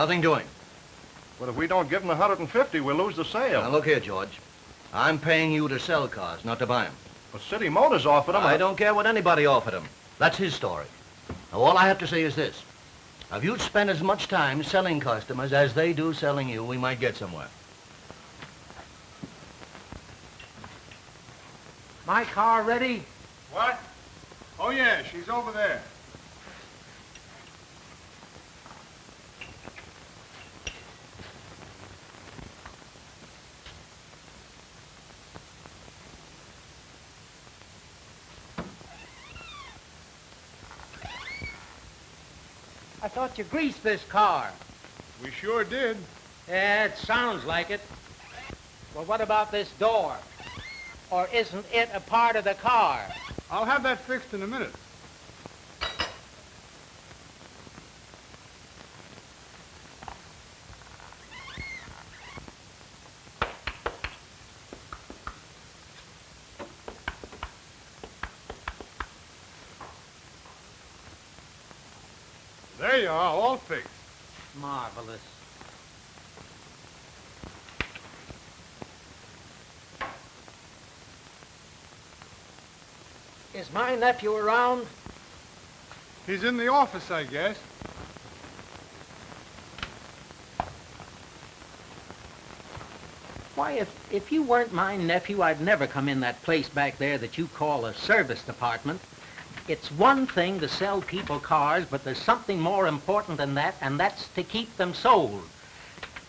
Nothing doing. But if we don't give him 150, we'll lose the sale. Now, look here, George. I'm paying you to sell cars, not to buy them. But City Motors offered him. I don't care what anybody offered him. That's his story. Now, all I have to say is this. If you'd spend as much time selling customers as they do selling you, we might get somewhere. My car ready? What? Oh, yeah, she's over there. I thought you greased this car. We sure did. Yeah, it sounds like it. Well, what about this door? Or isn't it a part of the car? I'll have that fixed in a minute. There you are, all fixed. Marvelous. Is my nephew around? He's in the office, I guess. Why, if you weren't my nephew, I'd never come in that place back there that you call a service department. It's one thing to sell people cars, but there's something more important than that, and that's to keep them sold.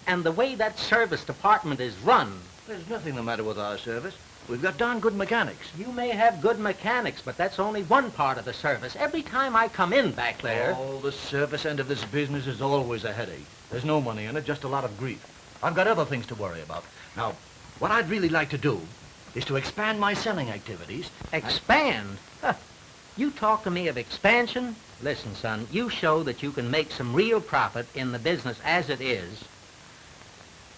And the way that service department is run... There's nothing the matter with our service. We've got darn good mechanics. You may have good mechanics, but that's only one part of the service. Every time I come in back there... Oh, the service end of this business is always a headache. There's no money in it, just a lot of grief. I've got other things to worry about. Now, what I'd really like to do is to expand my selling activities. Expand? Huh. You talk to me of expansion? Listen, son, you show that you can make some real profit in the business as it is.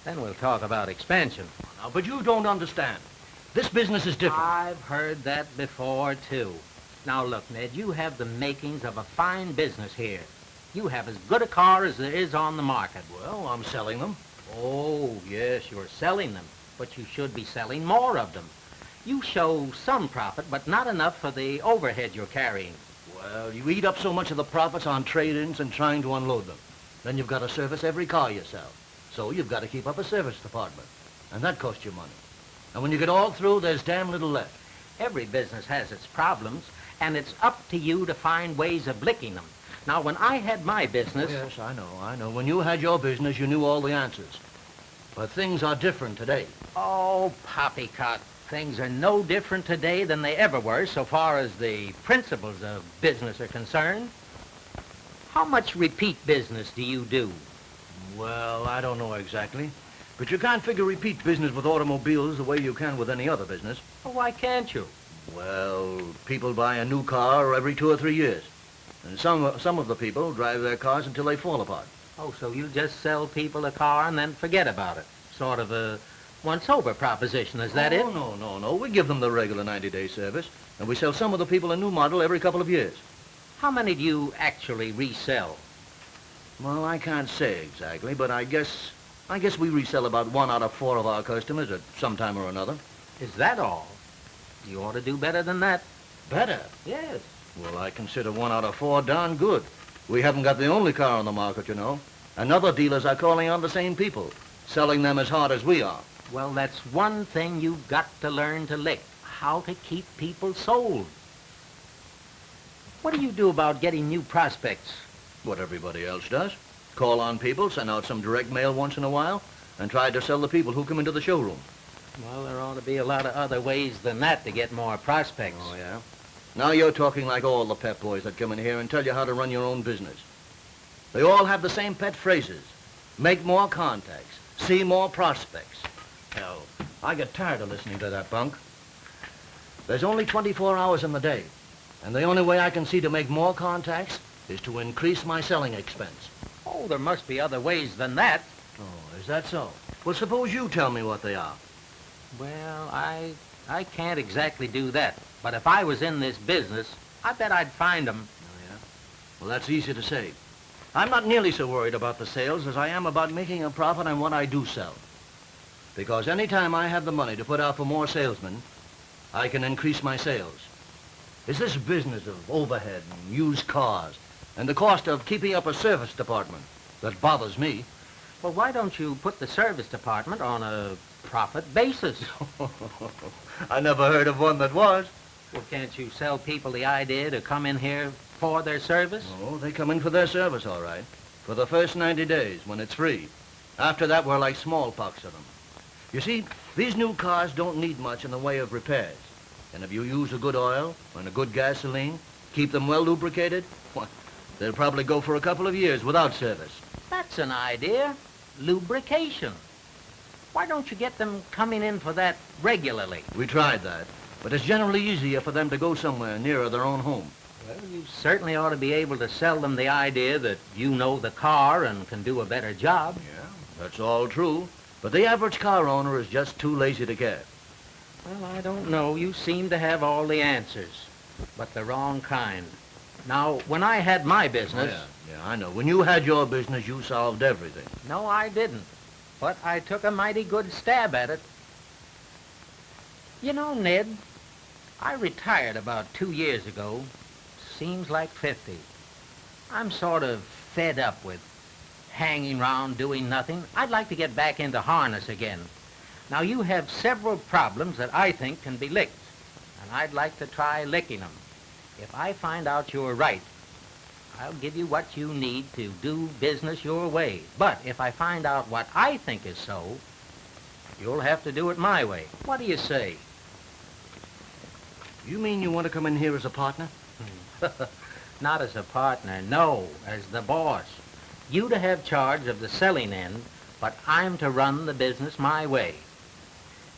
Then we'll talk about expansion. Now, but you don't understand. This business is different. I've heard that before, too. Now, look, Ned, you have the makings of a fine business here. You have as good a car as there is on the market. Well, I'm selling them. Oh, yes, you're selling them, but you should be selling more of them. You show some profit, but not enough for the overhead you're carrying. Well, you eat up so much of the profits on trade-ins and trying to unload them. Then you've got to service every car you sell. So you've got to keep up a service department. And that costs you money. And when you get all through, there's damn little left. Every business has its problems, and it's up to you to find ways of licking them. Now, when I had my business... Oh, yes, I know. When you had your business, you knew all the answers. But things are different today. Oh, poppycock. Things are no different today than they ever were so far as the principles of business are concerned. How much repeat business do you do? Well, I don't know exactly. But you can't figure repeat business with automobiles the way you can with any other business. Oh, why can't you? Well, people buy a new car every 2 or 3 years. And some of the people drive their cars until they fall apart. Oh, so you just sell people a car and then forget about it. Sort of a once-over proposition, is that it? Oh, no. We give them the regular 90-day service, and we sell some of the people a new model every couple of years. How many do you actually resell? Well, I can't say exactly, but I guess we resell about 1 out of 4 of our customers at some time or another. Is that all? You ought to do better than that. Better? Yes. Well, I consider 1 out of 4 darn good. We haven't got the only car on the market, you know. And other dealers are calling on the same people, selling them as hard as we are. Well, that's one thing you've got to learn to lick, how to keep people sold. What do you do about getting new prospects? What everybody else does. Call on people, send out some direct mail once in a while, and try to sell the people who come into the showroom. Well, there ought to be a lot of other ways than that to get more prospects. Oh, yeah? Now you're talking like all the pep boys that come in here and tell you how to run your own business. They all have the same pet phrases. Make more contacts. See more prospects. Hell, I get tired of listening to that bunk. There's only 24 hours in the day, and the only way I can see to make more contacts is to increase my selling expense. Oh, there must be other ways than that. Oh, is that so? Well, suppose you tell me what they are. Well, I can't exactly do that. But if I was in this business, I bet I'd find them. Oh, yeah? Well, that's easy to say. I'm not nearly so worried about the sales as I am about making a profit on what I do sell. Because any time I have the money to put out for more salesmen, I can increase my sales. It's this business of overhead and used cars and the cost of keeping up a service department that bothers me. Well, why don't you put the service department on a profit basis? I never heard of one that was. Well, can't you sell people the idea to come in here for their service? Oh, they come in for their service, all right. For the first 90 days, when it's free. After that, we're like smallpox to them. You see, these new cars don't need much in the way of repairs. And if you use a good oil and a good gasoline, keep them well lubricated, well, they'll probably go for a couple of years without service. That's an idea. Lubrication. Why don't you get them coming in for that regularly? We tried that, but it's generally easier for them to go somewhere nearer their own home. Well, you certainly ought to be able to sell them the idea that you know the car and can do a better job. Yeah, that's all true. But the average car owner is just too lazy to care. Well, I don't know. You seem to have all the answers, but the wrong kind. Now, when I had my business... Yeah, I know. When you had your business, you solved everything. No, I didn't. But I took a mighty good stab at it. You know, Ned, I retired about 2 years ago. Seems like 50. I'm sort of fed up with hanging around doing nothing. I'd like to get back into harness again. Now, you have several problems that I think can be licked, and I'd like to try licking them. If I find out you're right, I'll give you what you need to do business your way. But if I find out what I think is so, you'll have to do it my way. What do you say? You mean you want to come in here as a partner? Not as a partner, no, as the boss. You to have charge of the selling end, but I'm to run the business my way.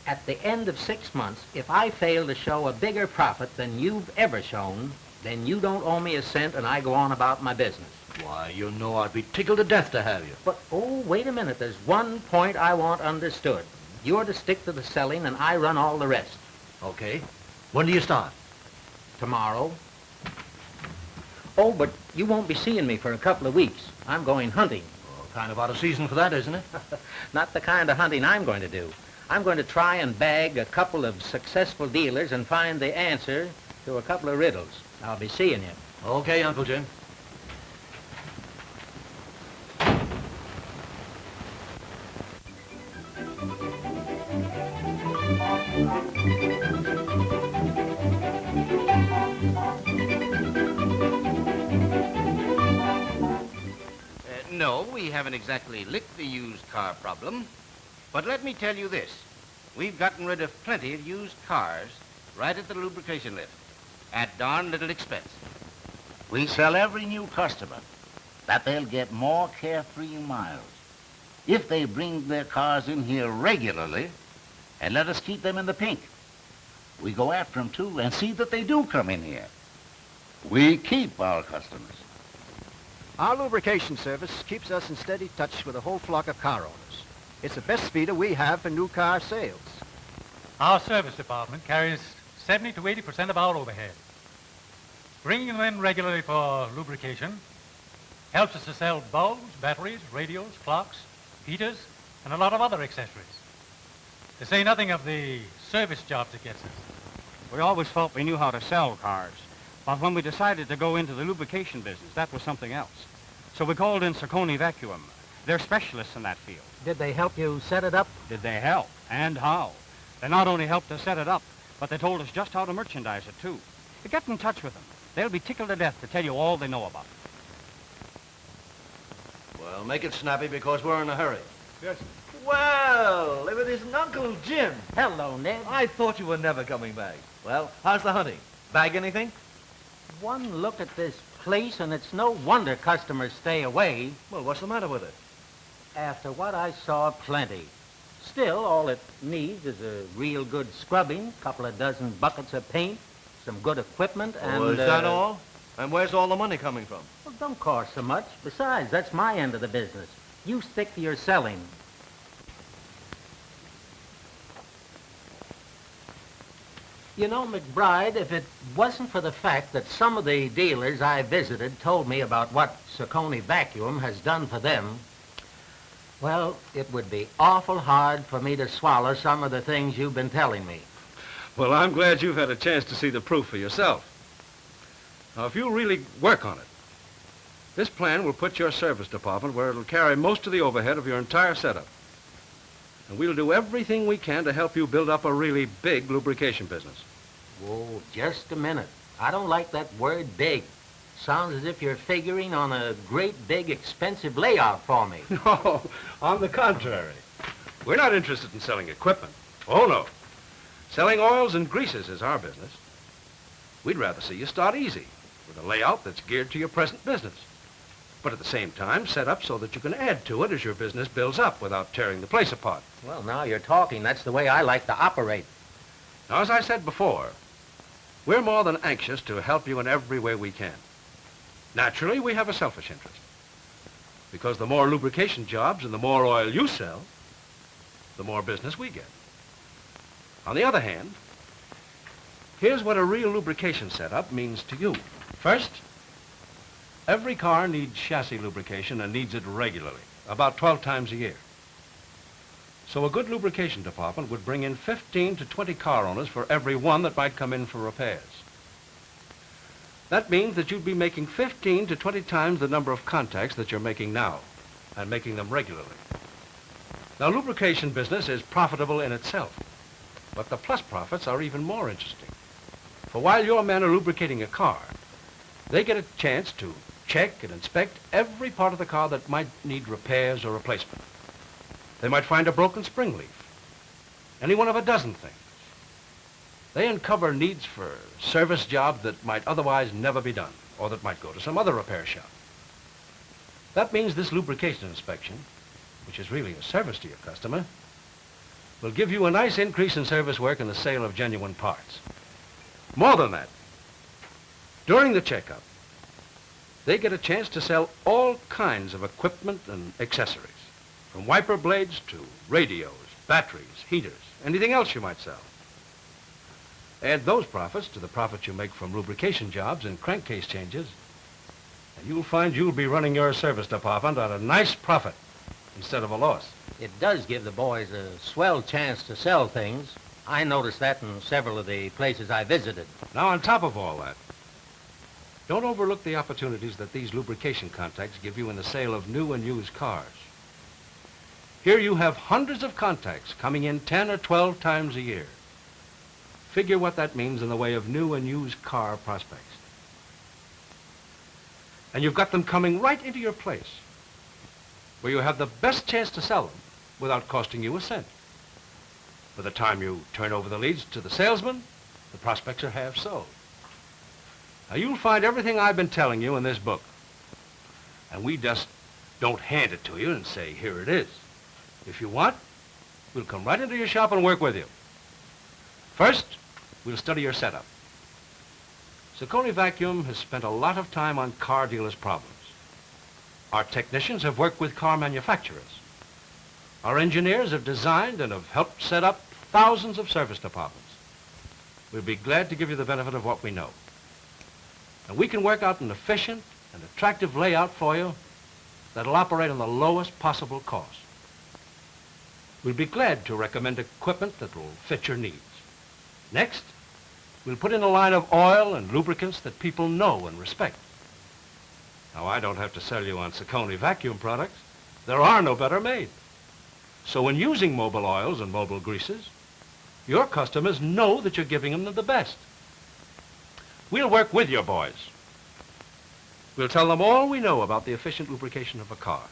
At the end of 6 months, if I fail to show a bigger profit than you've ever shown, then you don't owe me a cent and I go on about my business. Why, you know I'd be tickled to death to have you. But, oh, wait a minute. There's one point I want understood. You're to stick to the selling and I run all the rest. Okay. When do you start? Tomorrow. Oh, but you won't be seeing me for a couple of weeks. I'm going hunting. Well, kind of out of season for that, isn't it? Not the kind of hunting I'm going to do. I'm going to try and bag a couple of successful dealers and find the answer to a couple of riddles. I'll be seeing you. Okay, Uncle Jim. No, we haven't exactly licked the used car problem. But let me tell you this. We've gotten rid of plenty of used cars right at the lubrication lift at darn little expense. We sell every new customer that they'll get more carefree miles if they bring their cars in here regularly and let us keep them in the pink. We go after them, too, and see that they do come in here. We keep our customers. Our lubrication service keeps us in steady touch with a whole flock of car owners. It's the best feeder we have for new car sales. Our service department carries 70 to 80% of our overhead. Bringing them in regularly for lubrication helps us to sell bulbs, batteries, radios, clocks, heaters, and a lot of other accessories. To say nothing of the service jobs it gets us. We always thought we knew how to sell cars, but when we decided to go into the lubrication business, that was something else. So we called in Socony Vacuum. They're specialists in that field. Did they help you set it up? Did they help? And how? They not only helped us set it up, but they told us just how to merchandise it, too. You get in touch with them. They'll be tickled to death to tell you all they know about it. Well, make it snappy because we're in a hurry. Yes, sir. Well, if it isn't Uncle Jim. Hello, Ned. I thought you were never coming back. Well, how's the hunting? Bag anything? One look at this place, and it's no wonder customers stay away. Well, what's the matter with it? After what I saw, plenty. Still, all it needs is a real good scrubbing, couple of dozen buckets of paint, some good equipment, and... Oh, is that all? And where's all the money coming from? Well, don't cost so much. Besides, that's my end of the business. You stick to your selling. You know, McBride, if it wasn't for the fact that some of the dealers I visited told me about what Socony Vacuum has done for them, well, it would be awful hard for me to swallow some of the things you've been telling me. Well, I'm glad you've had a chance to see the proof for yourself. Now, if you really work on it, this plan will put your service department where it'll carry most of the overhead of your entire setup. And we'll do everything we can to help you build up a really big lubrication business. Whoa, just a minute. I don't like that word big. Sounds as if you're figuring on a great big expensive layout for me. No, on the contrary. We're not interested in selling equipment. Oh, no. Selling oils and greases is our business. We'd rather see you start easy, with a layout that's geared to your present business. But at the same time, set up so that you can add to it as your business builds up without tearing the place apart. Well, now you're talking. That's the way I like to operate. Now, as I said before, we're more than anxious to help you in every way we can. Naturally, we have a selfish interest. Because the more lubrication jobs and the more oil you sell, the more business we get. On the other hand, here's what a real lubrication setup means to you. First, every car needs chassis lubrication and needs it regularly, about 12 times a year. So a good lubrication department would bring in 15 to 20 car owners for every one that might come in for repairs. That means that you'd be making 15 to 20 times the number of contacts that you're making now, and making them regularly. Now, lubrication business is profitable in itself, but the plus profits are even more interesting. For while your men are lubricating a car, they get a chance to check and inspect every part of the car that might need repairs or replacement. They might find a broken spring leaf, any one of a dozen things. They uncover needs for service jobs that might otherwise never be done, or that might go to some other repair shop. That means this lubrication inspection, which is really a service to your customer, will give you a nice increase in service work and the sale of genuine parts. More than that, during the checkup, they get a chance to sell all kinds of equipment and accessories, from wiper blades to radios, batteries, heaters, anything else you might sell. Add those profits to the profits you make from lubrication jobs and crankcase changes, and you'll find you'll be running your service department at a nice profit instead of a loss. It does give the boys a swell chance to sell things. I noticed that in several of the places I visited. Now, on top of all that, don't overlook the opportunities that these lubrication contacts give you in the sale of new and used cars. Here you have hundreds of contacts coming in 10 or 12 times a year. Figure what that means in the way of new and used car prospects. And you've got them coming right into your place, where you have the best chance to sell them without costing you a cent. By the time you turn over the leads to the salesman, the prospects are half sold. Now, you'll find everything I've been telling you in this book. And we just don't hand it to you and say, here it is. If you want, we'll come right into your shop and work with you. First, we'll study your setup. Socony Vacuum has spent a lot of time on car dealers' problems. Our technicians have worked with car manufacturers. Our engineers have designed and have helped set up thousands of service departments. We'll be glad to give you the benefit of what we know. And we can work out an efficient and attractive layout for you that'll operate on the lowest possible cost. We'll be glad to recommend equipment that will fit your needs. Next, we'll put in a line of oil and lubricants that people know and respect. Now, I don't have to sell you on Socony Vacuum products. There are no better made. So when using Mobil oils and Mobil greases, your customers know that you're giving them the best. We'll work with your boys. We'll tell them all we know about the efficient lubrication of a car.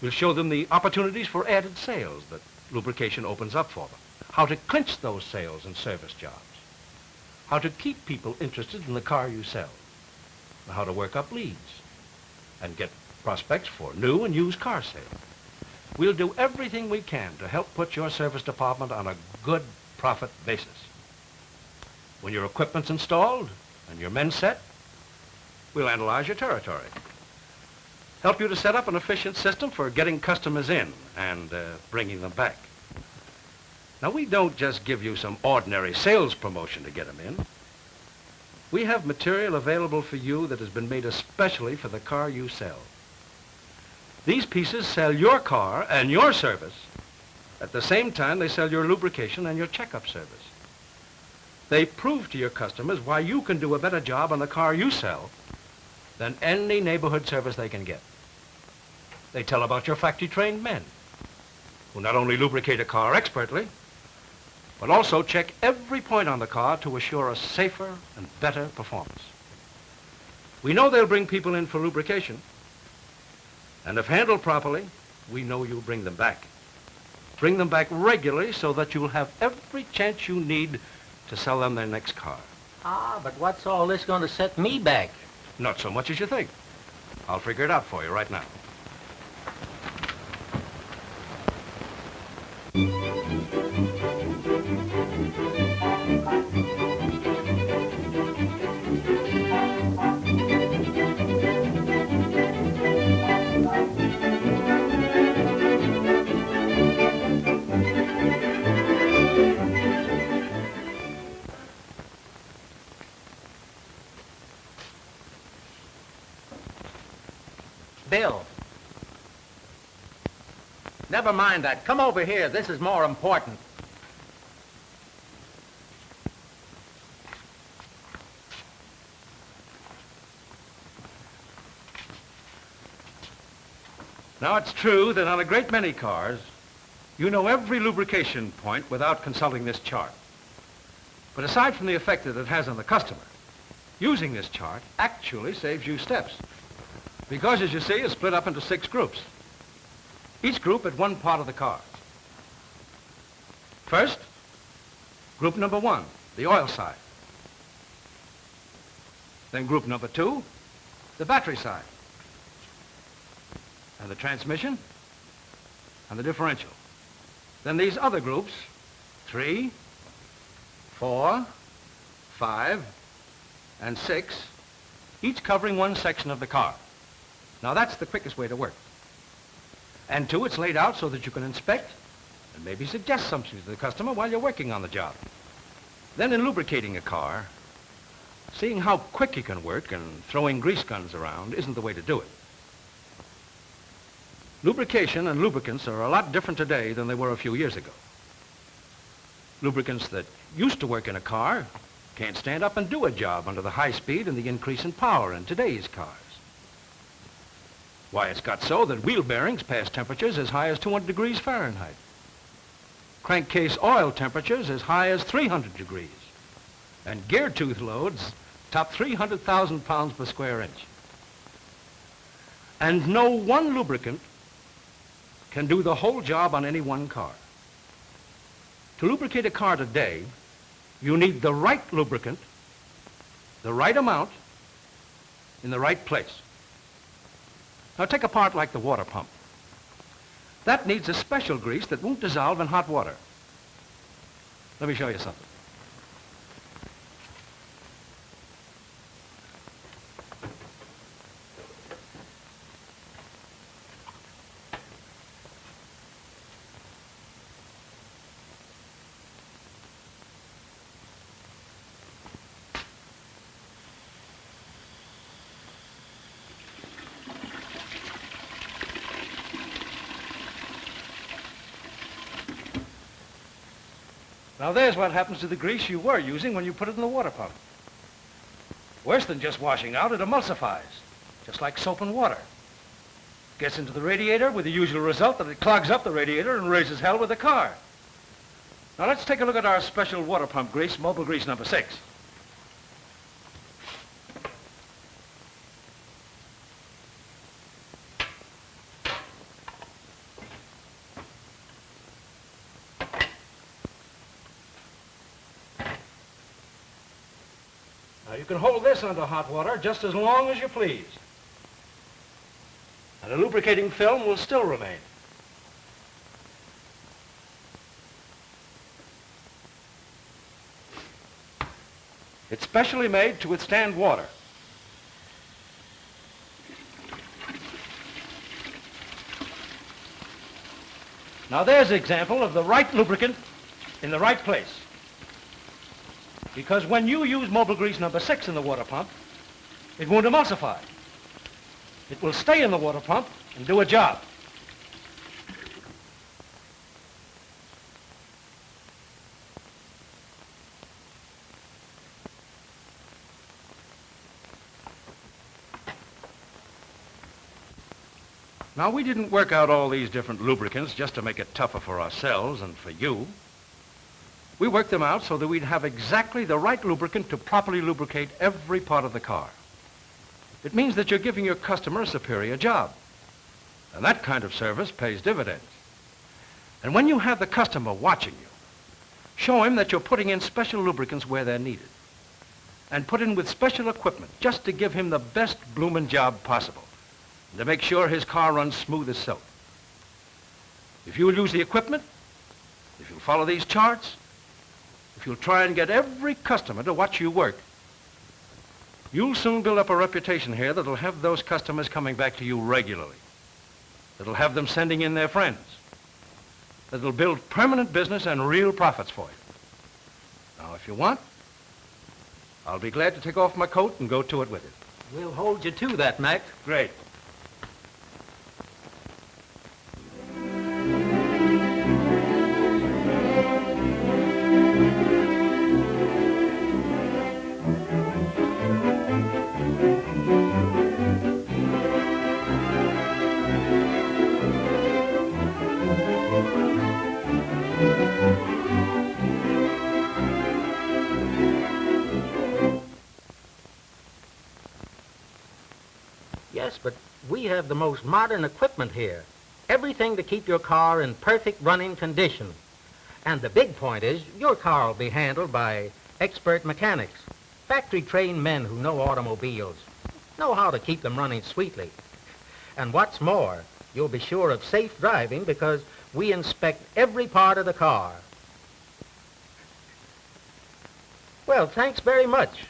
We'll show them the opportunities for added sales that lubrication opens up for them, how to clinch those sales and service jobs, how to keep people interested in the car you sell, and how to work up leads and get prospects for new and used car sales. We'll do everything we can to help put your service department on a good profit basis. When your equipment's installed and your men set, we'll analyze your territory, help you to set up an efficient system for getting customers in and bringing them back. Now, we don't just give you some ordinary sales promotion to get them in. We have material available for you that has been made especially for the car you sell. These pieces sell your car and your service at the same time they sell your lubrication and your checkup service. They prove to your customers why you can do a better job on the car you sell than any neighborhood service they can get. They tell about your factory-trained men who not only lubricate a car expertly, but also check every point on the car to assure a safer and better performance. We know they'll bring people in for lubrication, and if handled properly, we know you'll bring them back. Bring them back regularly so that you'll have every chance you need to sell them their next car. Ah, but what's all this going to set me back? Not so much as you think. I'll figure it out for you right now. Bill. Never mind that. Come over here. This is more important. Now, it's true that on a great many cars, you know every lubrication point without consulting this chart. But aside from the effect that it has on the customer, using this chart actually saves you steps. Because, as you see, it's split up into 6 groups. Each group at one part of the car. First, group number 1, the oil side. Then group number 2, the battery side. And the transmission, and the differential. Then these other groups, 3, 4, 5, and 6, each covering one section of the car. Now, that's the quickest way to work. And 2, it's laid out so that you can inspect and maybe suggest something to the customer while you're working on the job. Then in lubricating a car, seeing how quick you can work and throwing grease guns around isn't the way to do it. Lubrication and lubricants are a lot different today than they were a few years ago. Lubricants that used to work in a car can't stand up and do a job under the high speed and the increase in power in today's cars. Why, it's got so that wheel bearings pass temperatures as high as 200 degrees Fahrenheit. Crankcase oil temperatures as high as 300 degrees. And gear tooth loads top 300,000 pounds per square inch. And no one lubricant can do the whole job on any one car. To lubricate a car today, you need the right lubricant, the right amount, in the right place. Now, take a part like the water pump. That needs a special grease that won't dissolve in hot water. Let me show you something. Now, there's what happens to the grease you were using when you put it in the water pump. Worse than just washing out, it emulsifies, just like soap and water. Gets into the radiator with the usual result that it clogs up the radiator and raises hell with the car. Now, let's take a look at our special water pump grease, Mobil grease number 6. Now, you can hold this under hot water just as long as you please. And a lubricating film will still remain. It's specially made to withstand water. Now, there's an example of the right lubricant in the right place. Because when you use Mobil grease number 6 in the water pump, it won't emulsify. It will stay in the water pump and do a job. Now, we didn't work out all these different lubricants just to make it tougher for ourselves and for you. We worked them out so that we'd have exactly the right lubricant to properly lubricate every part of the car. It means that you're giving your customer a superior job. And that kind of service pays dividends. And when you have the customer watching you, show him that you're putting in special lubricants where they're needed. And put in with special equipment just to give him the best bloomin' job possible. And to make sure his car runs smooth as silk. If you'll use the equipment, if you'll follow these charts, if you'll try and get every customer to watch you work, you'll soon build up a reputation here that'll have those customers coming back to you regularly. That'll have them sending in their friends. That'll build permanent business and real profits for you. Now, if you want, I'll be glad to take off my coat and go to it with you. We'll hold you to that, Mac. Great. Yes, but we have the most modern equipment here. Everything to keep your car in perfect running condition. And the big point is, your car will be handled by expert mechanics, factory-trained men who know automobiles, know how to keep them running sweetly. And what's more, you'll be sure of safe driving because we inspect every part of the car. Well, thanks very much.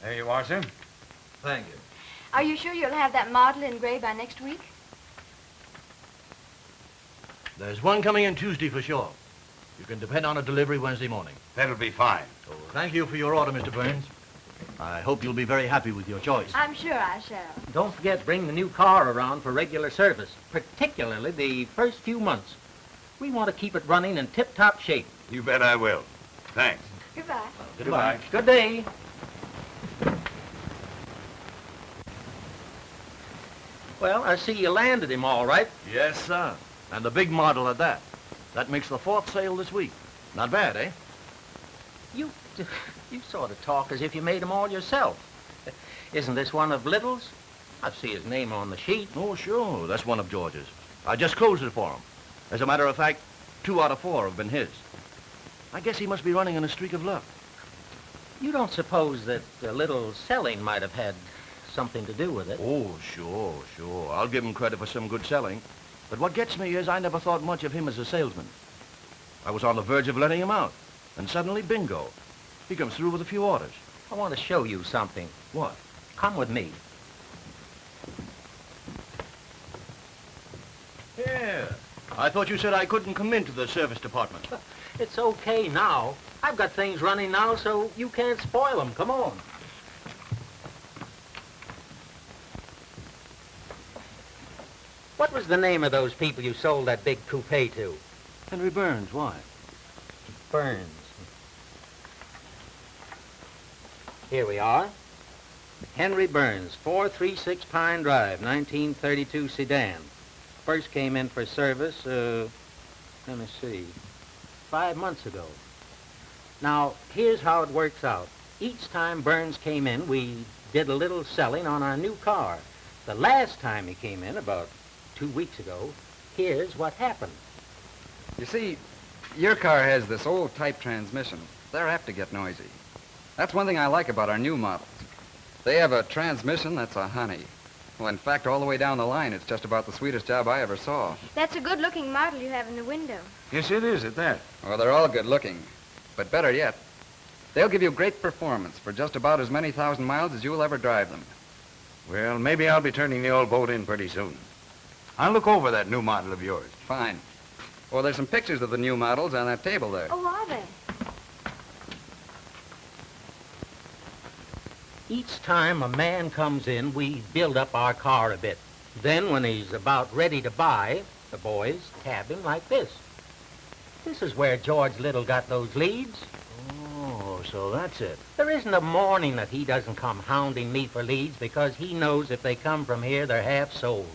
There you are, sir. Thank you. Are you sure you'll have that model in gray by next week? There's one coming in Tuesday for sure. You can depend on a delivery Wednesday morning. That'll be fine. So thank you for your order, Mr. Burns. I hope you'll be very happy with your choice. I'm sure I shall. Don't forget, bring the new car around for regular service, particularly the first few months. We want to keep it running in tip-top shape. You bet I will. Thanks. Goodbye. Goodbye. Good day. Well, I see you landed him all right. Yes, sir. And the big model at that. That makes the 4th sale this week. Not bad, eh? You sort of talk as if you made them all yourself. Isn't this one of Little's? I see his name on the sheet. Oh, sure. That's one of George's. I just closed it for him. As a matter of fact, 2 out of 4 have been his. I guess he must be running in a streak of luck. You don't suppose that a little selling might have had something to do with it? Oh, sure. I'll give him credit for some good selling. But what gets me is I never thought much of him as a salesman. I was on the verge of letting him out. And suddenly, bingo. He comes through with a few orders. I want to show you something. What? Come with me. Yeah. I thought you said I couldn't come into the service department. It's okay now. I've got things running now, so you can't spoil them. Come on. What was the name of those people you sold that big coupe to? Henry Burns, why? Burns. Here we are. Henry Burns, 436 Pine Drive, 1932 sedan. First came in for service, let me see, 5 months ago. Now, here's how it works out. Each time Burns came in, we did a little selling on our new car. The last time he came in, about 2 weeks ago, here's what happened. You see, your car has this old type transmission. They're apt to get noisy. That's one thing I like about our new models. They have a transmission that's a honey. Well, in fact, all the way down the line, it's just about the sweetest job I ever saw. That's a good-looking model you have in the window. Yes, it is, at that. Well, they're all good looking. But better yet, they'll give you great performance for just about as many thousand miles as you'll ever drive them. Well, maybe I'll be turning the old boat in pretty soon. I'll look over that new model of yours. Fine. Well, there's some pictures of the new models on that table there. Oh, are they? Each time a man comes in, we build up our car a bit. Then, when he's about ready to buy, the boys tab him like this. This is where George Little got those leads. Oh, so that's it. There isn't a morning that he doesn't come hounding me for leads because he knows if they come from here, they're half sold.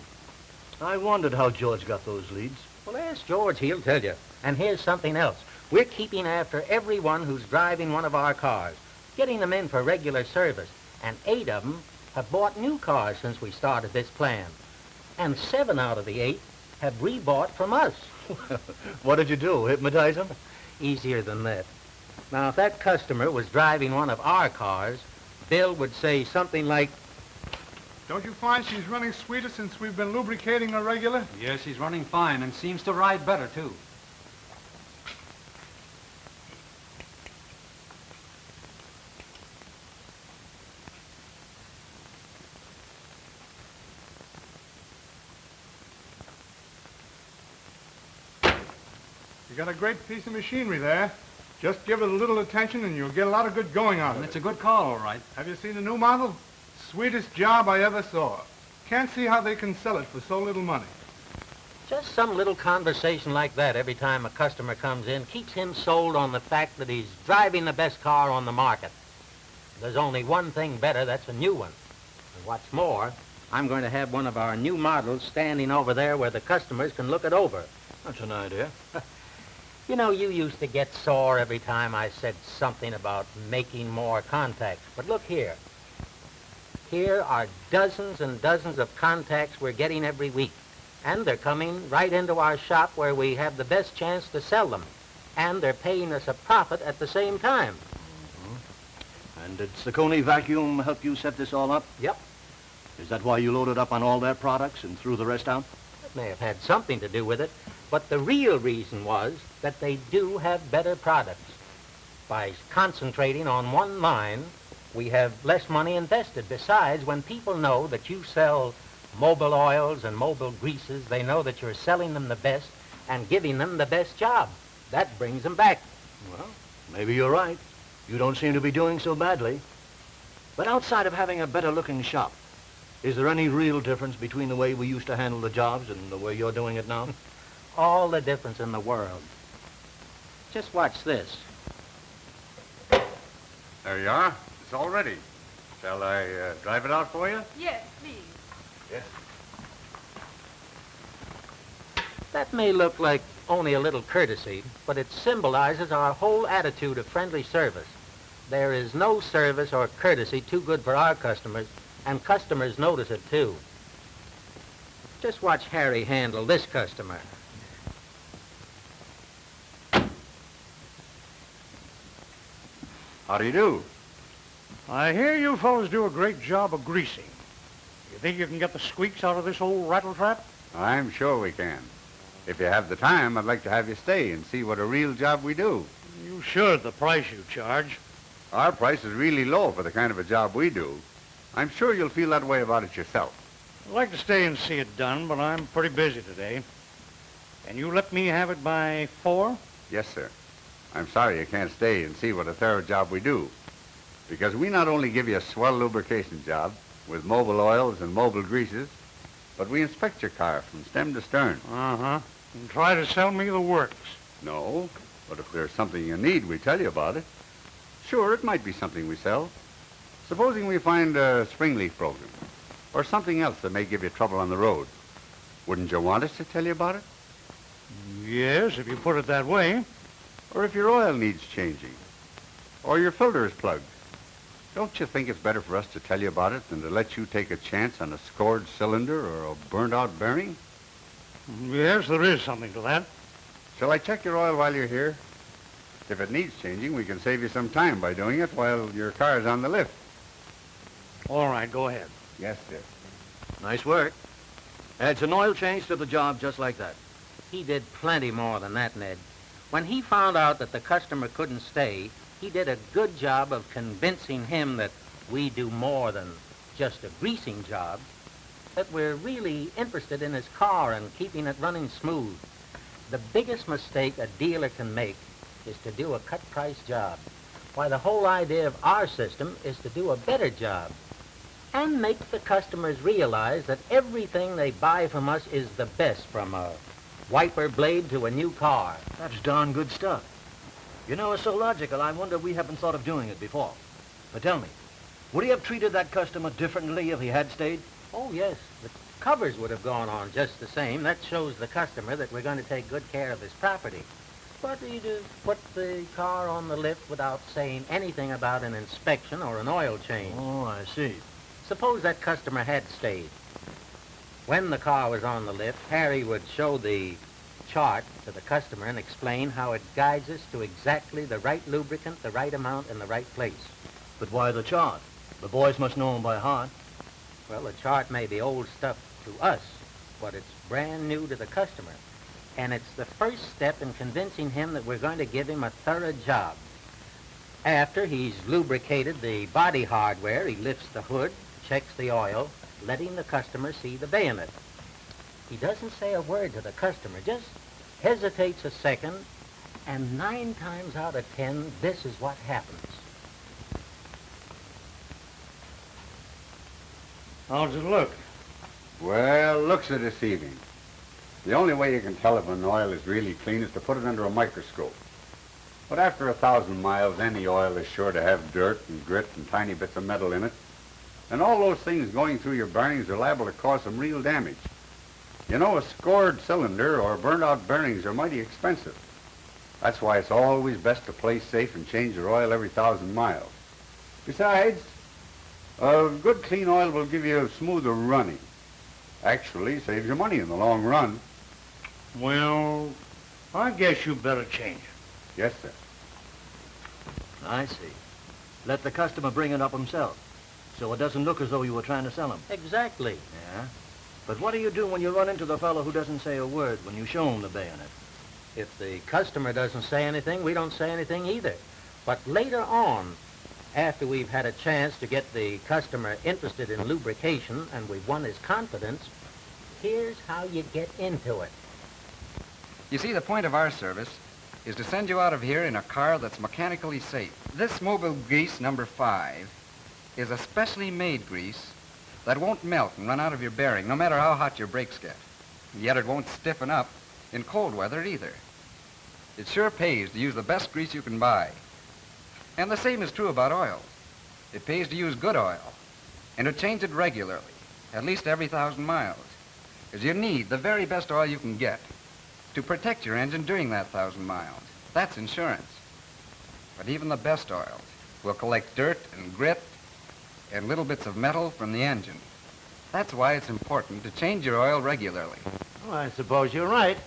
I wondered how George got those leads. Well, ask George, he'll tell you. And here's something else. We're keeping after everyone who's driving one of our cars, getting them in for regular service. And 8 of them have bought new cars since we started this plan. And 7 out of the 8 have rebought from us. What did you do, hypnotize him? Easier than that. Now, if that customer was driving one of our cars, Bill would say something like, Don't you find she's running sweeter since we've been lubricating her regular? Yes, he's running fine and seems to ride better, too. You got a great piece of machinery there. Just give it a little attention and you'll get a lot of good going out of it. It's a good call, all right. Have you seen the new model? Sweetest job I ever saw. Can't see how they can sell it for so little money. just some little conversation like that every time a customer comes in keeps him sold on the fact that he's driving the best car on the market. There's only one thing better, that's a new one. And what's more, I'm going to have one of our new models standing over there where the customers can look it over. That's an idea. You know, you used to get sore every time I said something about making more contacts. But look here. Here are dozens and dozens of contacts we're getting every week. And they're coming right into our shop where we have the best chance to sell them. And they're paying us a profit at the same time. Mm-hmm. And did Socony Vacuum help you set this all up? Yep. Is that why you loaded up on all their products and threw the rest out? It may have had something to do with it, but the real reason was that they do have better products. By concentrating on one line, we have less money invested. Besides, when people know that you sell Mobil oils and Mobil greases, they know that you're selling them the best and giving them the best job. That brings them back. Well, maybe you're right. You don't seem to be doing so badly. But outside of having a better-looking shop, is there any real difference between the way we used to handle the jobs and the way you're doing it now? All the difference in the world. Just watch this. There you are. It's all ready. Shall I drive it out for you? Yes, please. Yes. That may look like only a little courtesy, but it symbolizes our whole attitude of friendly service. There is no service or courtesy too good for our customers, and customers notice it too. Just watch Harry handle this customer. How do you do? I hear you fellows do a great job of greasing. You think you can get the squeaks out of this old rattletrap? I'm sure we can. If you have the time, I'd like to have you stay and see what a real job we do. You should, the price you charge. Our price is really low for the kind of a job we do. I'm sure you'll feel that way about it yourself. I'd like to stay and see it done, but I'm pretty busy today. Can you let me have it by 4? Yes, sir. I'm sorry you can't stay and see what a thorough job we do. Because we not only give you a swell lubrication job with Mobil oils and Mobil greases, but we inspect your car from stem to stern. Uh-huh. And try to sell me the works. No, but if there's something you need, we tell you about it. Sure, it might be something we sell. Supposing we find a spring leaf broken, or something else that may give you trouble on the road. Wouldn't you want us to tell you about it? Yes, if you put it that way. Or if your oil needs changing, or your filter is plugged. Don't you think it's better for us to tell you about it than to let you take a chance on a scored cylinder or a burnt-out bearing? Yes, there is something to that. Shall I check your oil while you're here? If it needs changing, we can save you some time by doing it while your car's on the lift. All right, go ahead. Yes, sir. Nice work. Adds an oil change to the job just like that. He did plenty more than that, Ned. When he found out that the customer couldn't stay, he did a good job of convincing him that we do more than just a greasing job, that we're really interested in his car and keeping it running smooth. The biggest mistake a dealer can make is to do a cut-price job. Why, the whole idea of our system is to do a better job and make the customers realize that everything they buy from us is the best, from a wiper blade to a new car. That's darn good stuff. You know, it's so logical, I wonder we haven't thought of doing it before. But tell me, would he have treated that customer differently if he had stayed? Oh, yes. The covers would have gone on just the same. That shows the customer that we're going to take good care of his property. But he just put the car on the lift without saying anything about an inspection or an oil change. Oh, I see. Suppose that customer had stayed. When the car was on the lift, Harry would show the chart to the customer and explain how it guides us to exactly the right lubricant, the right amount, in the right place. But why the chart? The boys must know him by heart. Well, the chart may be old stuff to us, but it's brand new to the customer. And it's the first step in convincing him that we're going to give him a thorough job. After he's lubricated the body hardware, he lifts the hood, checks the oil, letting the customer see the bayonet. He doesn't say a word to the customer, just hesitates a second, and 9 times out of 10, this is what happens. How's it look? Well, looks are deceiving. The only way you can tell if an oil is really clean is to put it under a microscope. But after 1,000 miles, any oil is sure to have dirt and grit and tiny bits of metal in it. And all those things going through your bearings are liable to cause some real damage. You know, a scored cylinder or burned-out bearings are mighty expensive. That's why it's always best to play safe and change your oil every 1,000 miles. Besides, a good clean oil will give you smoother running. Actually, saves you money in the long run. Well, I guess you better change it. Yes, sir. I see. Let the customer bring it up himself, so it doesn't look as though you were trying to sell him. Exactly. Yeah? But what do you do when you run into the fellow who doesn't say a word when you show him the bayonet? If the customer doesn't say anything, we don't say anything either. But later on, after we've had a chance to get the customer interested in lubrication and we've won his confidence, here's how you get into it. You see, the point of our service is to send you out of here in a car that's mechanically safe. This Mobil grease number 5 is a specially made grease that won't melt and run out of your bearing, no matter how hot your brakes get. Yet it won't stiffen up in cold weather either. It sure pays to use the best grease you can buy. And the same is true about oil. It pays to use good oil and to change it regularly, at least every 1,000 miles, because you need the very best oil you can get to protect your engine during that 1,000 miles. That's insurance. But even the best oils will collect dirt and grit and little bits of metal from the engine. That's why it's important to change your oil regularly. Well, I suppose you're right.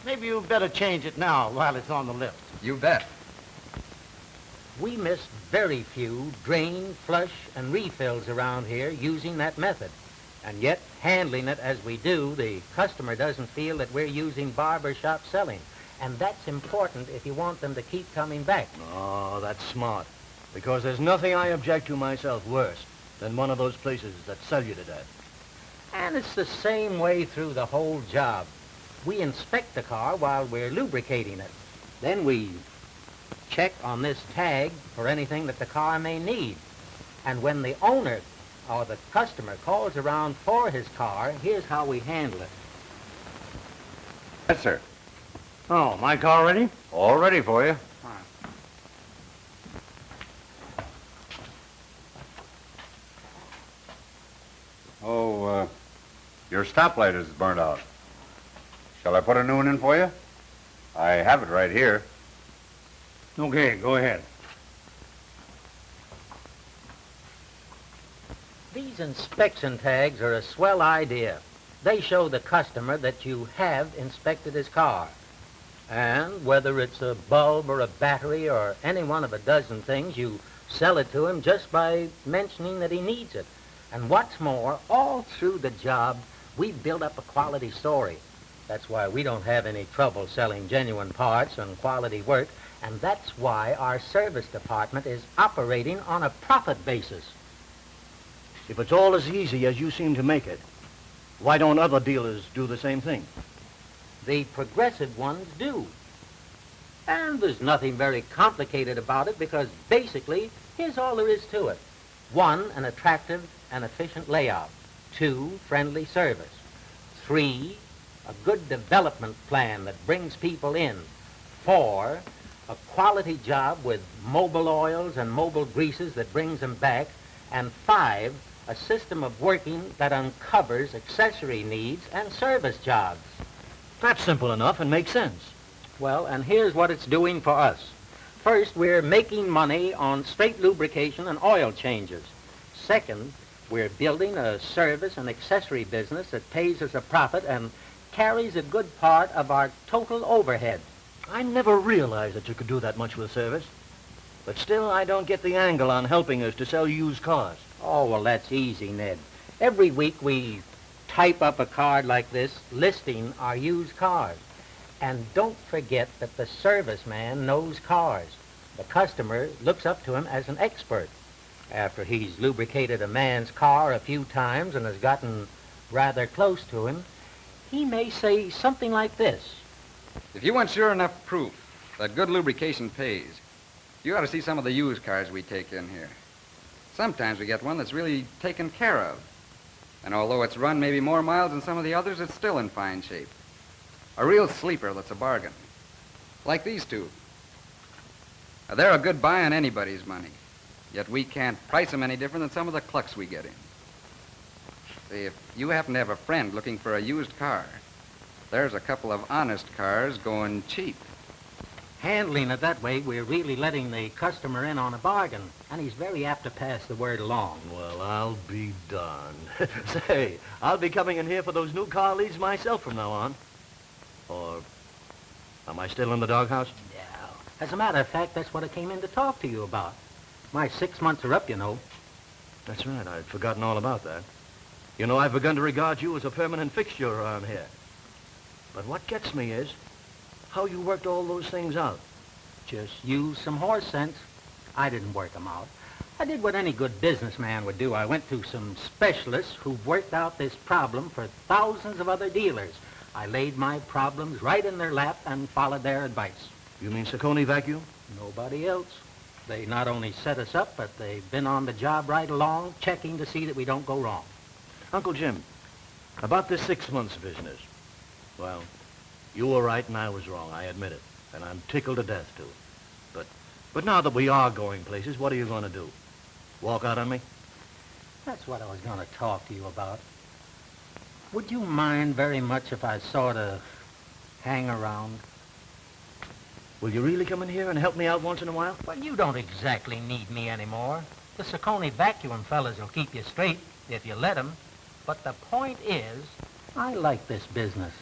Maybe you better change it now while it's on the lift. You bet. We miss very few drain, flush, and refills around here using that method. And yet, handling it as we do, the customer doesn't feel that we're using barber shop selling. And that's important if you want them to keep coming back. Oh, that's smart. Because there's nothing I object to myself worse than one of those places that sell you to death. And it's the same way through the whole job. We inspect the car while we're lubricating it. Then we check on this tag for anything that the car may need. And when the owner or the customer calls around for his car, here's how we handle it. Yes, sir. Oh, my car ready? All ready for you. Oh, your stoplight is burnt out. Shall I put a new one in for you? I have it right here. Okay, go ahead. These inspection tags are a swell idea. They show the customer that you have inspected his car. And whether it's a bulb or a battery or any one of a dozen things, you sell it to him just by mentioning that he needs it. And what's more, all through the job, we build up a quality story. That's why we don't have any trouble selling genuine parts and quality work, and that's why our service department is operating on a profit basis. If it's all as easy as you seem to make it, why don't other dealers do the same thing? The progressive ones do. And there's nothing very complicated about it because basically, here's all there is to it. 1, an attractive and efficient layout. 2, friendly service. 3, a good development plan that brings people in. 4, a quality job with Mobil oils and Mobil greases that brings them back. And 5, a system of working that uncovers accessory needs and service jobs. That's simple enough and makes sense. Well, and here's what it's doing for us. First, we're making money on straight lubrication and oil changes. Second, we're building a service and accessory business that pays us a profit and carries a good part of our total overhead. I never realized that you could do that much with service. But still, I don't get the angle on helping us to sell used cars. Oh, well, that's easy, Ned. Every week we type up a card like this listing our used cars. And don't forget that the serviceman knows cars. The customer looks up to him as an expert. After he's lubricated a man's car a few times and has gotten rather close to him, he may say something like this. If you want sure enough proof that good lubrication pays, you ought to see some of the used cars we take in here. Sometimes we get one that's really taken care of. And although it's run maybe more miles than some of the others, it's still in fine shape. A real sleeper that's a bargain. Like these two. Now, they're a good buy on anybody's money. Yet we can't price them any different than some of the clucks we get in. See, if you happen to have a friend looking for a used car, there's a couple of honest cars going cheap. Handling it that way, we're really letting the customer in on a bargain, and he's very apt to pass the word along. Well, I'll be darned. Say, I'll be coming in here for those new car leads myself from now on. Or am I still in the doghouse? Yeah. As a matter of fact, that's what I came in to talk to you about. My 6 months are up, you know. That's right. I'd forgotten all about that. You know, I've begun to regard you as a permanent fixture around here. But what gets me is how you worked all those things out. Just use some horse sense. I didn't work them out. I did what any good businessman would do. I went to some specialists who worked out this problem for thousands of other dealers. I laid my problems right in their lap and followed their advice. You mean Socony Vacuum? Nobody else. They not only set us up, but they've been on the job right along, checking to see that we don't go wrong. Uncle Jim, about this 6 months business. Well, you were right and I was wrong, I admit it. And I'm tickled to death, too. But now that we are going places, what are you going to do? Walk out on me? That's what I was going to talk to you about. Would you mind very much if I sort of hang around? Will you really come in here and help me out once in a while? Well, you don't exactly need me anymore. The Socony Vacuum fellas will keep you straight if you let them. But the point is, I like this business.